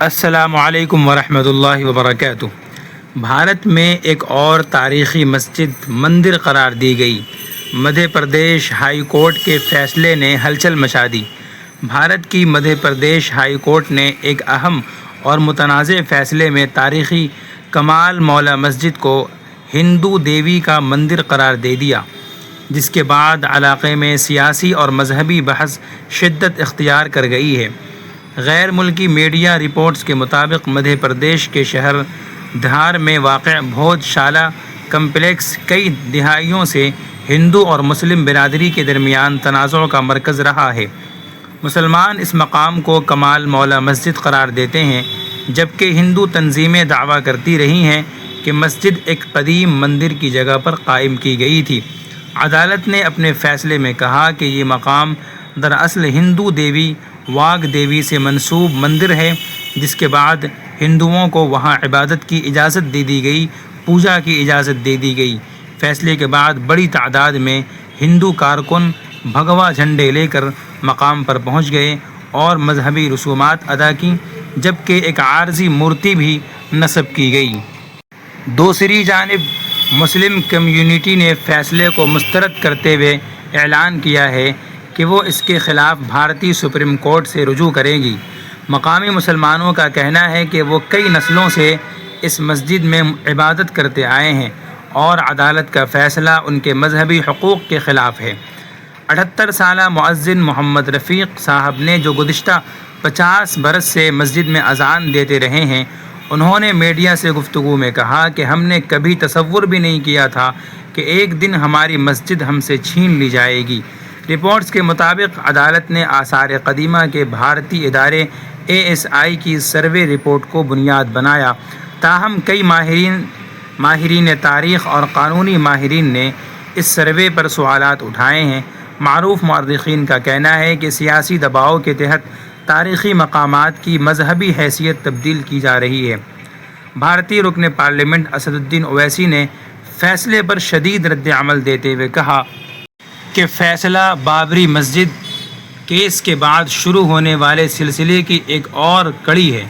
السلام علیکم ورحمۃ اللہ وبرکاتہ۔ بھارت میں ایک اور تاریخی مسجد مندر قرار دی گئی۔ مدھیہ پردیش ہائی کورٹ کے فیصلے نے ہلچل مچا دی۔ بھارت کی مدھیہ پردیش ہائی کورٹ نے ایک اہم اور متنازع فیصلے میں تاریخی کمال مولا مسجد کو ہندو دیوی کا مندر قرار دے دیا، جس کے بعد علاقے میں سیاسی اور مذہبی بحث شدت اختیار کر گئی ہے۔ غیر ملکی میڈیا رپورٹس کے مطابق مدھیہ پردیش کے شہر دھار میں واقع بھوج شالہ کمپلیکس کئی دہائیوں سے ہندو اور مسلم برادری کے درمیان تنازع کا مرکز رہا ہے۔ مسلمان اس مقام کو کمال مولا مسجد قرار دیتے ہیں، جبکہ ہندو تنظیمیں دعویٰ کرتی رہی ہیں کہ مسجد ایک قدیم مندر کی جگہ پر قائم کی گئی تھی۔ عدالت نے اپنے فیصلے میں کہا کہ یہ مقام دراصل ہندو دیوی واگ دیوی سے منسوب مندر ہے، جس کے بعد ہندوؤں کو وہاں عبادت کی اجازت دے دی گئی، پوجا کی اجازت دے دی گئی۔ فیصلے کے بعد بڑی تعداد میں ہندو کارکن بھگوا جھنڈے لے کر مقام پر پہنچ گئے اور مذہبی رسومات ادا کیں، جبکہ ایک عارضی مورتی بھی نصب کی گئی۔ دوسری جانب مسلم کمیونٹی نے فیصلے کو مسترد کرتے ہوئے اعلان کیا ہے کہ وہ اس کے خلاف بھارتی سپریم کورٹ سے رجوع کرے گی۔ مقامی مسلمانوں کا کہنا ہے کہ وہ کئی نسلوں سے اس مسجد میں عبادت کرتے آئے ہیں اور عدالت کا فیصلہ ان کے مذہبی حقوق کے خلاف ہے۔ 78 سالہ مؤذن محمد رفیق صاحب نے جو گزشتہ 50 برس سے مسجد میں اذان دیتے رہے ہیں، انہوں نے میڈیا سے گفتگو میں کہا کہ ہم نے کبھی تصور بھی نہیں کیا تھا کہ ایک دن ہماری مسجد ہم سے چھین لی جائے گی۔ رپورٹس کے مطابق عدالت نے آثار قدیمہ کے بھارتی ادارے ASI کی سروے رپورٹ کو بنیاد بنایا، تاہم کئی ماہرین تاریخ اور قانونی ماہرین نے اس سروے پر سوالات اٹھائے ہیں۔ معروف مورخین کا کہنا ہے کہ سیاسی دباؤ کے تحت تاریخی مقامات کی مذہبی حیثیت تبدیل کی جا رہی ہے۔ بھارتی رکن پارلیمنٹ اسد الدین اویسی نے فیصلے پر شدید رد عمل دیتے ہوئے کہا کہ فیصلہ بابری مسجد کیس کے بعد شروع ہونے والے سلسلے کی ایک اور کڑی ہے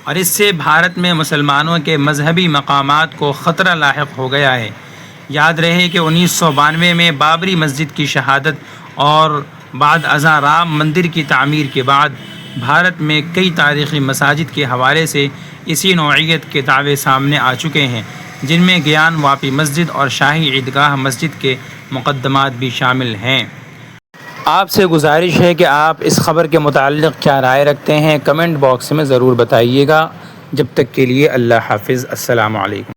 اور اس سے بھارت میں مسلمانوں کے مذہبی مقامات کو خطرہ لاحق ہو گیا ہے۔ یاد رہے کہ 1992 میں بابری مسجد کی شہادت اور بعد ازاں رام مندر کی تعمیر کے بعد بھارت میں کئی تاریخی مساجد کے حوالے سے اسی نوعیت کے دعوے سامنے آ چکے ہیں، جن میں گیان واپی مسجد اور شاہی عیدگاہ مسجد کے مقدمات بھی شامل ہیں۔ آپ سے گزارش ہے کہ آپ اس خبر کے متعلق کیا رائے رکھتے ہیں، کمنٹ باکس میں ضرور بتائیے گا۔ جب تک کے لیے اللہ حافظ، السلام علیکم۔